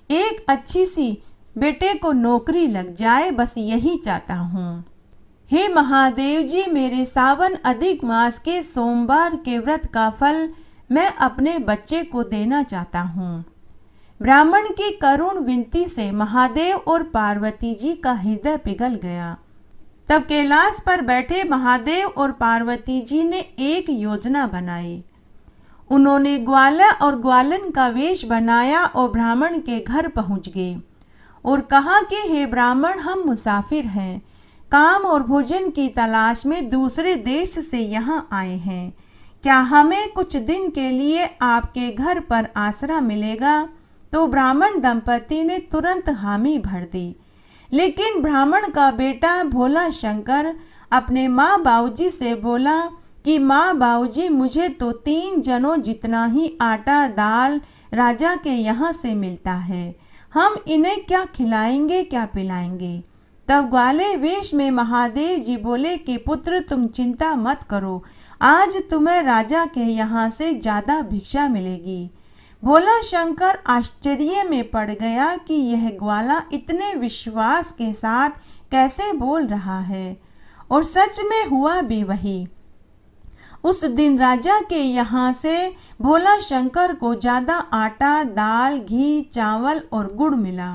एक अच्छी सी बेटे को नौकरी लग जाए, बस यही चाहता हूँ। हे महादेव जी, मेरे सावन अधिक मास के सोमवार के व्रत का फल मैं अपने बच्चे को देना चाहता हूँ। ब्राह्मण की करुण विनती से महादेव और पार्वती जी का हृदय पिघल गया। तब कैलाश पर बैठे महादेव और पार्वती जी ने एक योजना बनाई। उन्होंने ग्वाला और ग्वालन का वेश बनाया और ब्राह्मण के घर पहुंच गए और कहा कि हे ब्राह्मण, हम मुसाफिर हैं, काम और भोजन की तलाश में दूसरे देश से यहाँ आए हैं। क्या हमें कुछ दिन के लिए आपके घर पर आसरा मिलेगा? तो ब्राह्मण दंपति ने तुरंत हामी भर दी। लेकिन ब्राह्मण का बेटा भोला शंकर अपने माँ बाबूजी से बोला कि माँ बाबूजी, मुझे तो 3 जनों जितना ही आटा दाल राजा के यहाँ से मिलता है। हम इन्हें क्या खिलाएंगे, क्या पिलाएंगे? तब ग्वाले वेश में महादेव जी बोले कि पुत्र, तुम चिंता मत करो, आज तुम्हें राजा के यहाँ से ज़्यादा भिक्षा मिलेगी। भोला शंकर आश्चर्य में पड़ गया कि यह ग्वाला इतने विश्वास के साथ कैसे बोल रहा है, और सच में हुआ भी वही। उस दिन राजा के यहाँ से भोला शंकर को ज़्यादा आटा, दाल, घी, चावल और गुड़ मिला।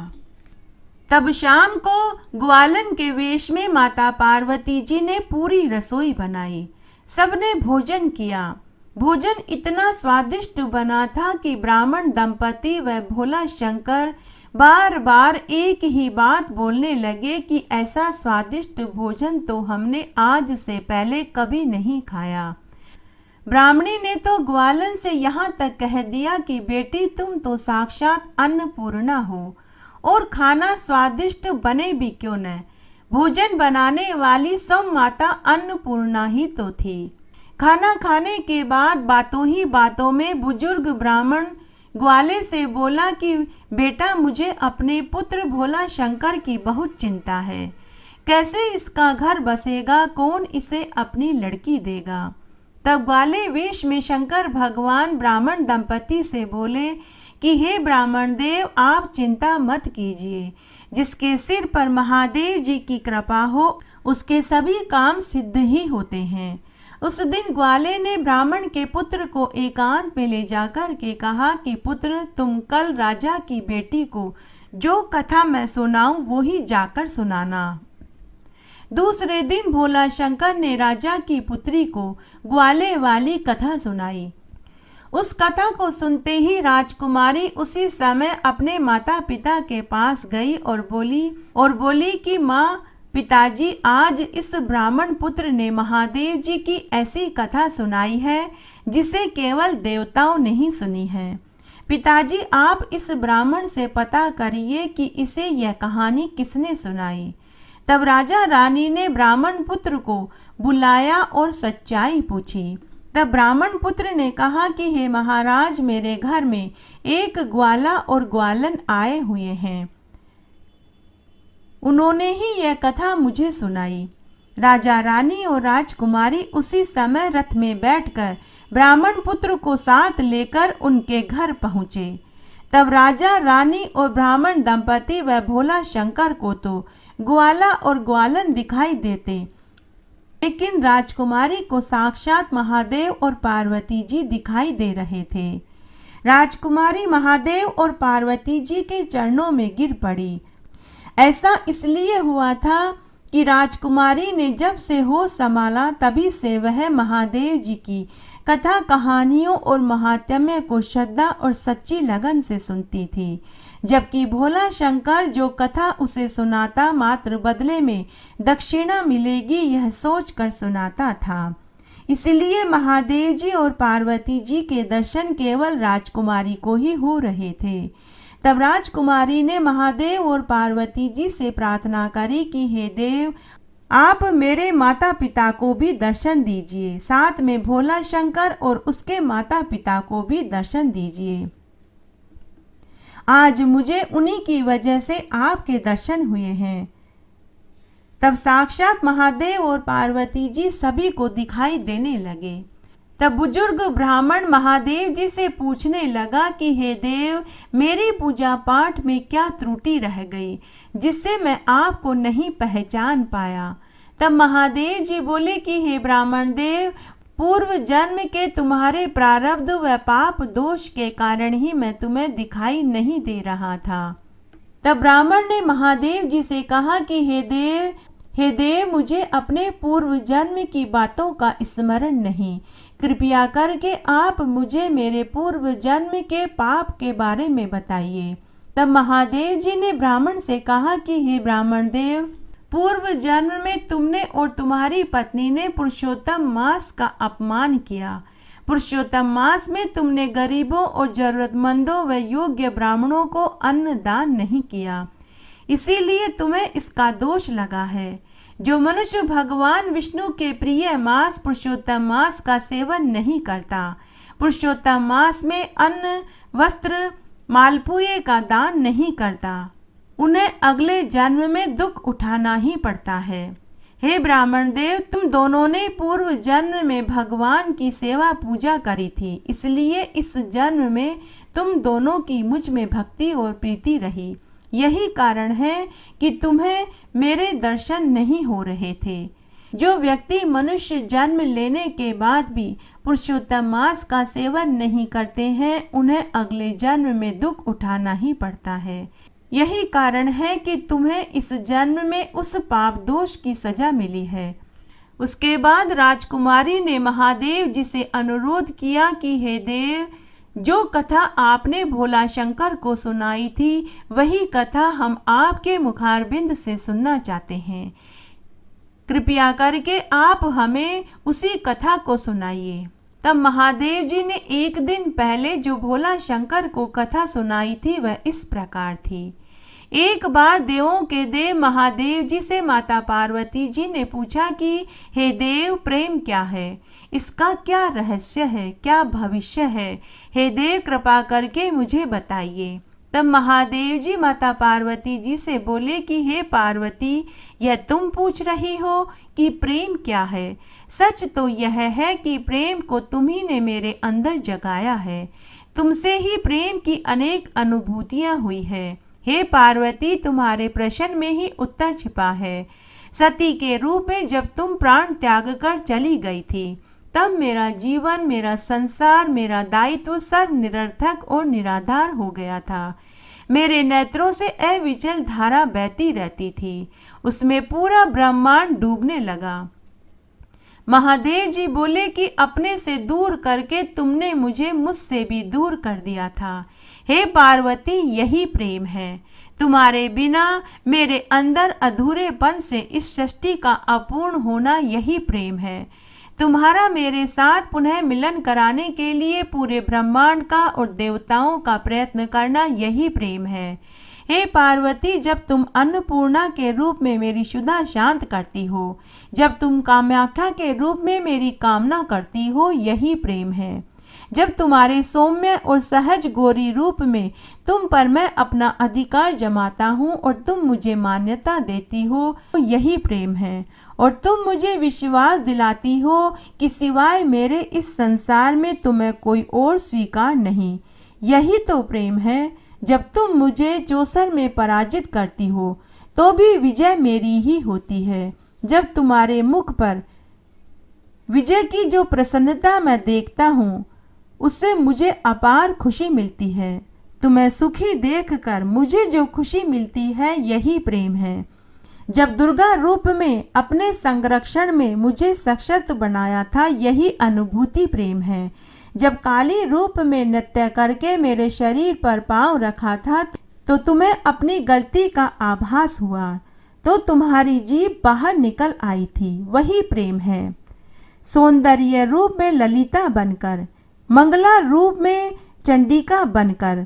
तब शाम को ग्वालन के वेश में माता पार्वती जी ने पूरी रसोई बनाई। सबने भोजन किया। भोजन इतना स्वादिष्ट बना था कि ब्राह्मण दंपति व भोला शंकर बार बार एक ही बात बोलने लगे कि ऐसा स्वादिष्ट भोजन तो हमने आज से पहले कभी नहीं खाया। ब्राह्मणी ने तो ग्वालन से यहाँ तक कह दिया कि बेटी, तुम तो साक्षात अन्नपूर्णा हो, और खाना स्वादिष्ट बने भी क्यों न, भोजन बनाने वाली सब माता अन्नपूर्णा ही तो थी। खाना खाने के बाद बातों ही बातों में बुजुर्ग ब्राह्मण ग्वाले से बोला कि बेटा, मुझे अपने पुत्र भोला शंकर की बहुत चिंता है। कैसे इसका घर बसेगा? कौन इसे अपनी लड़की देगा? तब ग्वाले वेश में शंकर भगवान ब्राह्मण दंपति से बोले कि हे ब्राह्मण देव, आप चिंता मत कीजिए। जिसके सिर पर महादेव जी की कृपा हो उसके सभी काम सिद्ध ही होते हैं। उस दिन ग्वाले ने ब्राह्मण के पुत्र को एकांत में ले जाकर के कहा कि पुत्र, तुम कल राजा की बेटी को जो कथा मैं सुनाऊं वो ही जाकर सुनाना। दूसरे दिन भोला शंकर ने राजा की पुत्री को ग्वाले वाली कथा सुनाई। उस कथा को सुनते ही राजकुमारी उसी समय अपने माता पिता के पास गई और बोली कि माँ, पिताजी, आज इस ब्राह्मण पुत्र ने महादेव जी की ऐसी कथा सुनाई है जिसे केवल देवताओं ने ही सुनी है। पिताजी, आप इस ब्राह्मण से पता करिए कि इसे यह कहानी किसने सुनाई। तब राजा रानी ने ब्राह्मण पुत्र को बुलाया और सच्चाई पूछी। तब ब्राह्मण पुत्र ने कहा कि हे महाराज, मेरे घर में एक ग्वाला और ग्वालन आए हुए हैं, उन्होंने ही यह कथा मुझे सुनाई। राजा रानी और राजकुमारी उसी समय रथ में बैठकर ब्राह्मण पुत्र को साथ लेकर उनके घर पहुँचे। तब राजा रानी और ब्राह्मण दंपति व भोला शंकर को तो ग्वाला और ग्वालन दिखाई देते, लेकिन राजकुमारी को साक्षात महादेव और पार्वती जी दिखाई दे रहे थे। राजकुमारी महादेव और पार्वती जी के चरणों में गिर पड़ी। ऐसा इसलिए हुआ था कि राजकुमारी ने जब से होश संभाला तभी से वह महादेव जी की कथा कहानियों और महात्म्य को श्रद्धा और सच्ची लगन से सुनती थी, जबकि भोला शंकर जो कथा उसे सुनाता मात्र बदले में दक्षिणा मिलेगी यह सोचकर सुनाता था। इसलिए महादेव जी और पार्वती जी के दर्शन केवल राजकुमारी को ही हो रहे थे। तब राजकुमारी ने महादेव और पार्वती जी से प्रार्थना करी कि हे देव, आप मेरे माता पिता को भी दर्शन दीजिए, साथ में भोला शंकर और उसके माता पिता को भी दर्शन दीजिए। आज मुझे उन्हीं की वजह से आपके दर्शन हुए हैं। तब साक्षात महादेव और पार्वती जी सभी को दिखाई देने लगे। तब बुजुर्ग ब्राह्मण महादेव जी से पूछने लगा कि हे देव, मेरी पूजा पाठ में क्या त्रुटि रह गई जिससे मैं आपको नहीं पहचान पाया। तब महादेव जी बोले कि हे ब्राह्मण देव, पूर्व जन्म के तुम्हारे प्रारब्ध व पाप दोष के कारण ही मैं तुम्हें दिखाई नहीं दे रहा था। तब ब्राह्मण ने महादेव जी से कहा कि हे देव, मुझे अपने पूर्व जन्म की बातों का स्मरण नहीं, कृपया करके आप मुझे मेरे पूर्व जन्म के पाप के बारे में बताइए। तब महादेव जी ने ब्राह्मण से कहा कि हे ब्राह्मण देव, पूर्व जन्म में तुमने और तुम्हारी पत्नी ने पुरुषोत्तम मास का अपमान किया। पुरुषोत्तम मास में तुमने गरीबों और जरूरतमंदों व योग्य ब्राह्मणों को अन्न दान नहीं किया, इसीलिए तुम्हें इसका दोष लगा है। जो मनुष्य भगवान विष्णु के प्रिय मास पुरुषोत्तम मास का सेवन नहीं करता, पुरुषोत्तम मास में अन्न, वस्त्र, मालपुए का दान नहीं करता, उन्हें अगले जन्म में दुख उठाना ही पड़ता है। हे ब्राह्मण देव, तुम दोनों ने पूर्व जन्म में भगवान की सेवा पूजा करी थी, इसलिए इस जन्म में तुम दोनों की मुझ में भक्ति और प्रीति रही। यही कारण है कि तुम्हें मेरे दर्शन नहीं हो रहे थे। जो व्यक्ति मनुष्य जन्म लेने के बाद भी पुरुषोत्तम मास का सेवन नहीं करते हैं, उन्हें अगले जन्म में दुख उठाना ही पड़ता है। यही कारण है कि तुम्हें इस जन्म में उस पाप दोष की सजा मिली है। उसके बाद राजकुमारी ने महादेव जी से अनुरोध किया कि हे देव, जो कथा आपने भोला शंकर को सुनाई थी वही कथा हम आपके मुखारबिंद से सुनना चाहते हैं। कृपया करके आप हमें उसी कथा को सुनाइए। तब महादेव जी ने एक दिन पहले जो भोला शंकर को कथा सुनाई थी वह इस प्रकार थी। एक बार देवों के देव महादेव जी से माता पार्वती जी ने पूछा कि हे देव, प्रेम क्या है, इसका क्या रहस्य है, क्या भविष्य है, हे देव कृपा करके मुझे बताइए। तब महादेव जी माता पार्वती जी से बोले कि हे पार्वती, यह तुम पूछ रही हो कि प्रेम क्या है? सच तो यह है कि प्रेम को तुम्ही ने मेरे अंदर जगाया है। तुमसे ही प्रेम की अनेक अनुभूतियाँ हुई है। हे पार्वती, तुम्हारे प्रश्न में ही उत्तर छिपा है। सती के रूप में जब तुम प्राण त्याग कर चली गई थी, तब मेरा जीवन, मेरा संसार, मेरा दायित्व सब निरर्थक और निराधार हो गया था। मेरे नेत्रों से अविचल धारा बहती रहती थी, उसमें पूरा ब्रह्मांड डूबने लगा। महादेव जी बोले कि अपने से दूर करके तुमने मुझे मुझसे भी दूर कर दिया था। हे पार्वती, यही प्रेम है। तुम्हारे बिना मेरे अंदर अधूरेपन से इस सृष्टि का अपूर्ण होना यही प्रेम है। तुम्हारा मेरे साथ पुनः मिलन कराने के लिए पूरे ब्रह्मांड का और देवताओं का प्रयत्न करना यही प्रेम है। हे पार्वती, जब तुम अन्नपूर्णा के रूप में मेरी क्षुधा शांत करती हो, जब तुम कामाख्या के रूप में मेरी कामना करती हो, यही प्रेम है। जब तुम्हारे सौम्य और सहज गौरी रूप में तुम पर मैं अपना अधिकार जमाता हूँ और तुम मुझे मान्यता देती हो, यही प्रेम है। और तुम मुझे विश्वास दिलाती हो कि सिवाय मेरे इस संसार में तुम्हें कोई और स्वीकार नहीं, यही तो प्रेम है। जब तुम मुझे चौसर में पराजित करती हो तो भी विजय मेरी ही होती है। जब तुम्हारे मुख पर विजय की जो प्रसन्नता मैं देखता हूँ, उससे मुझे अपार खुशी मिलती है। तुम्हें सुखी देखकर मुझे जो खुशी मिलती है, यही प्रेम है। जब दुर्गा रूप में अपने संरक्षण में मुझे सशक्त बनाया था, यही अनुभूति प्रेम है। जब काली रूप में नृत्य करके मेरे शरीर पर पांव रखा था, तो तुम्हें अपनी गलती का आभास हुआ, तो तुम्हारी जीभ बाहर निकल आई थी, वही प्रेम है। सौंदर्य रूप में ललिता बनकर, मंगला रूप में चंडिका बनकर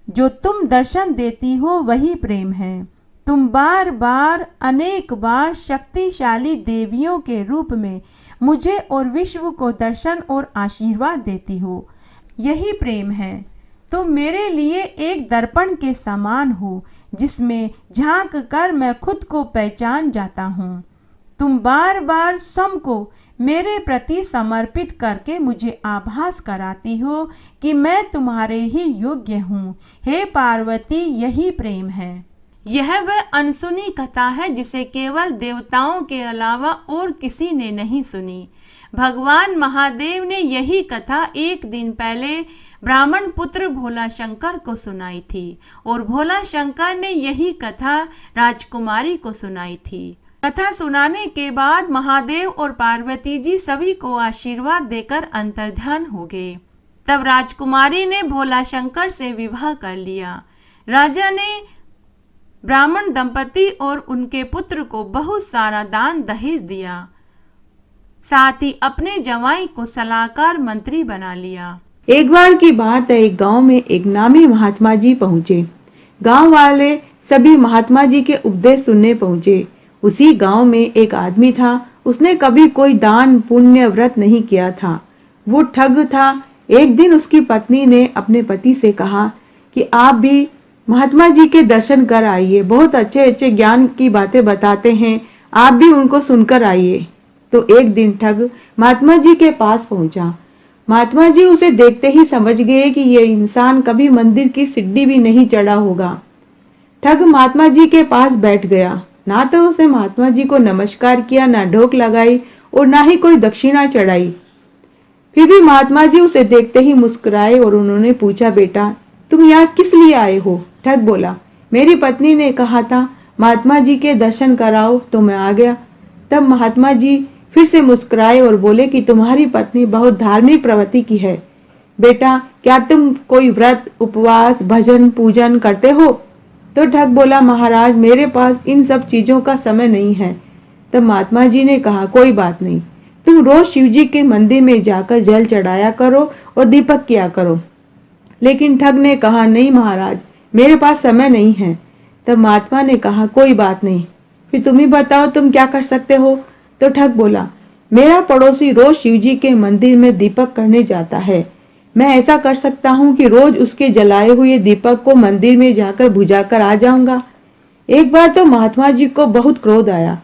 जो तुम दर्शन देती हो, वही प्रेम है। तुम बार बार अनेक बार शक्तिशाली देवियों के रूप में मुझे और विश्व को दर्शन और आशीर्वाद देती हो, यही प्रेम है। तुम मेरे लिए एक दर्पण के समान हो, जिसमें झांक कर मैं खुद को पहचान जाता हूँ। तुम बार बार स्वयं को मेरे प्रति समर्पित करके मुझे आभास कराती हो कि मैं तुम्हारे ही योग्य हूँ। हे पार्वती, यही प्रेम है। यह वह अनसुनी कथा है जिसे केवल देवताओं के अलावा और किसी ने नहीं सुनी। भगवान महादेव ने यही कथा एक दिन पहले ब्राह्मण पुत्र भोला शंकर को सुनाई थी और भोला शंकर ने यही कथा राजकुमारी को सुनाई थी। कथा सुनाने के बाद महादेव और पार्वती जी सभी को आशीर्वाद देकर अंतर्ध्यान हो गए। तब राजकुमारी ने भोला शंकर से विवाह कर लिया। राजा ने ब्राह्मण दंपति और उनके पुत्र को बहुत सारा दान दहेज दिया, साथ ही अपने जवाई को सलाहकार मंत्री बना लिया। एक बार की बात है, एक गांव में एक नामी महात्मा जी पहुंचे। गांव वाले सभी महात्मा जी के उपदेश सुनने पहुंचे। उसी गांव में एक आदमी था, उसने कभी कोई दान पुण्य व्रत नहीं किया था, वो ठग था। एक दिन उसकी पत्नी ने अपने पति से कहा कि आप भी महात्मा जी के दर्शन कर आइए, बहुत अच्छे अच्छे ज्ञान की बातें बताते हैं, आप भी उनको सुनकर आइए। तो एक दिन ठग महात्मा जी के पास पहुंचा। महात्मा जी उसे देखते ही समझ गए कि ये इंसान कभी मंदिर की सीढ़ी भी नहीं चढ़ा होगा। ठग महात्मा जी के पास बैठ गया। ना तो उसने महात्मा जी को नमस्कार किया, ना ढोक लगाई और ना ही कोई दक्षिणा चढ़ाई। फिर भी महात्मा जी उसे देखते ही मुस्कुराए और उन्होंने पूछा, बेटा तुम यहाँ किस लिए आए हो? ठग बोला, मेरी पत्नी ने कहा था महात्मा जी के दर्शन कराओ तो मैं आ गया। तब महात्मा जी फिर से मुस्कुराए और बोले कि तुम्हारी पत्नी बहुत धार्मिक प्रवृत्ति की है। बेटा क्या तुम कोई व्रत, उपवास, भजन, पूजन करते हो? तो ठग बोला, महाराज मेरे पास इन सब चीजों का समय नहीं है। तब महात्मा जी ने कहा, कोई बात नहीं, तुम रोज शिव जी के मंदिर में जाकर जल चढ़ाया करो और दीपक किया करो। लेकिन ठग ने कहा, नहीं महाराज मेरे पास समय नहीं है। तब महात्मा ने कहा, कोई बात नहीं, फिर तुम ही बताओ तुम क्या कर सकते हो? तो ठग बोला, मेरा पड़ोसी रोज शिव जी के मंदिर में दीपक करने जाता है, मैं ऐसा कर सकता हूँ कि रोज उसके जलाए हुए दीपक को मंदिर में जाकर बुझाकर आ जाऊंगा। एक बार तो महात्मा जी को बहुत क्रोध आया,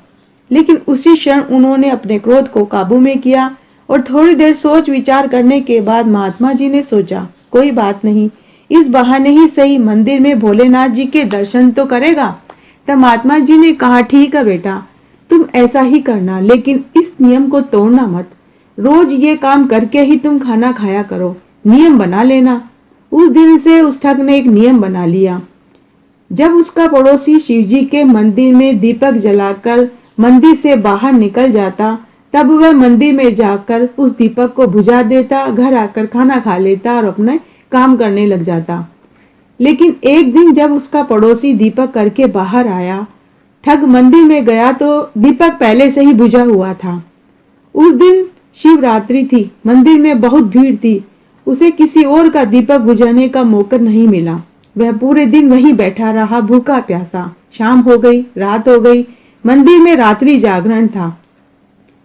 लेकिन उसी क्षण उन्होंने अपने क्रोध को काबू में किया और थोड़ी देर सोच विचार करने के बाद महात्मा जी ने सोचा, कोई बात नहीं, इस बहाने ही सही मंदिर में भोलेनाथ जी के दर्शन तो करेगा। तब महात्मा जी ने कहा, ठीक है बेटा तुम ऐसा ही करना, लेकिन इस नियम को तोड़ना मत, रोज ये काम करके ही तुम खाना खाया करो, नियम बना लेना। उस दिन से उस ठग ने एक नियम बना लिया। जब उसका पड़ोसी शिवजी के मंदिर में दीपक जलाकर मंदिर से बाहर निकल जाता तब वह मंदिर में जाकर उस दीपक को बुझा देता, घर आकर खाना खा लेता और अपने काम करने लग जाता। लेकिन एक दिन जब उसका पड़ोसी दीपक करके बाहर आया, ठग मंदिर में गया तो दीपक पहले से ही बुझा हुआ था। उस दिन शिवरात्रि थी, मंदिर में बहुत भीड़ थी। उसे किसी और का दीपक बुझाने का मौका नहीं मिला। वह पूरे दिन वहीं बैठा रहा, भूखा प्यासा। शाम हो गई, रात हो गई, मंदिर में रात्रि जागरण था।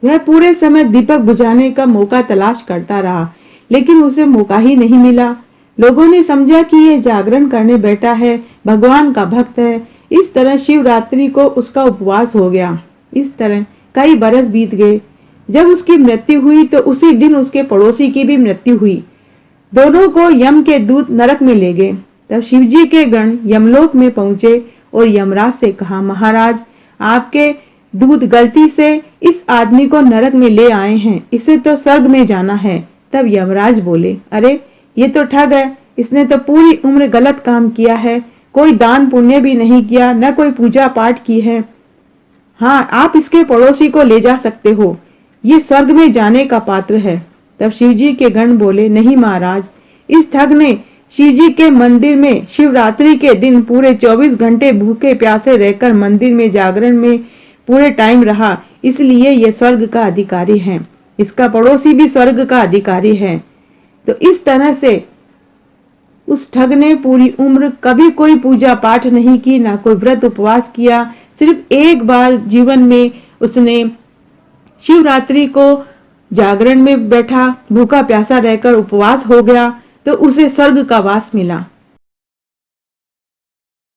वह पूरे समय दीपक बुझाने का मौका तलाश करता रहा, लेकिन उसे मौका ही नहीं मिला। लोगों ने समझा कि यह जागरण करने बैठा है, भगवान का भक्त है। इस तरह शिवरात्रि को उसका उपवास हो गया। इस तरह कई बरस बीत गए। जब उसकी मृत्यु हुई तो उसी दिन उसके पड़ोसी की भी मृत्यु हुई। दोनों को यम के दूत नरक में ले गए। तब शिवजी के गण यमलोक में पहुंचे और यमराज से कहा, महाराज, आपके दूत गलती से इस आदमी को नरक में ले आए हैं, इसे तो स्वर्ग में जाना है। तब यमराज बोले, अरे ये तो ठग है, इसने तो पूरी उम्र गलत काम किया है, कोई दान पुण्य भी नहीं किया, न कोई पूजा पाठ की है। हाँ, आप इसके पड़ोसी को ले जा सकते हो, ये स्वर्ग में जाने का पात्र है। तब शिवजी के गण बोले, नहीं महाराज, इस ठग ने शिवजी के मंदिर में शिवरात्रि के दिन पूरे 24 घंटे भूखे प्यासे रहकर मंदिर में जागरण में पूरे टाइम रहा, इसलिए यह स्वर्ग का अधिकारी है। इसका पड़ोसी भी स्वर्ग का अधिकारी है। तो इस तरह से उस ठग ने पूरी उम्र कभी कोई पूजा पाठ नहीं की, ना कोई व्रत उपवास किया। सिर्फ एक बार जीवन में उसने शिवरात्रि को जागरण में बैठा, भूखा प्यासा रहकर उपवास हो गया, तो उसे स्वर्ग का वास मिला।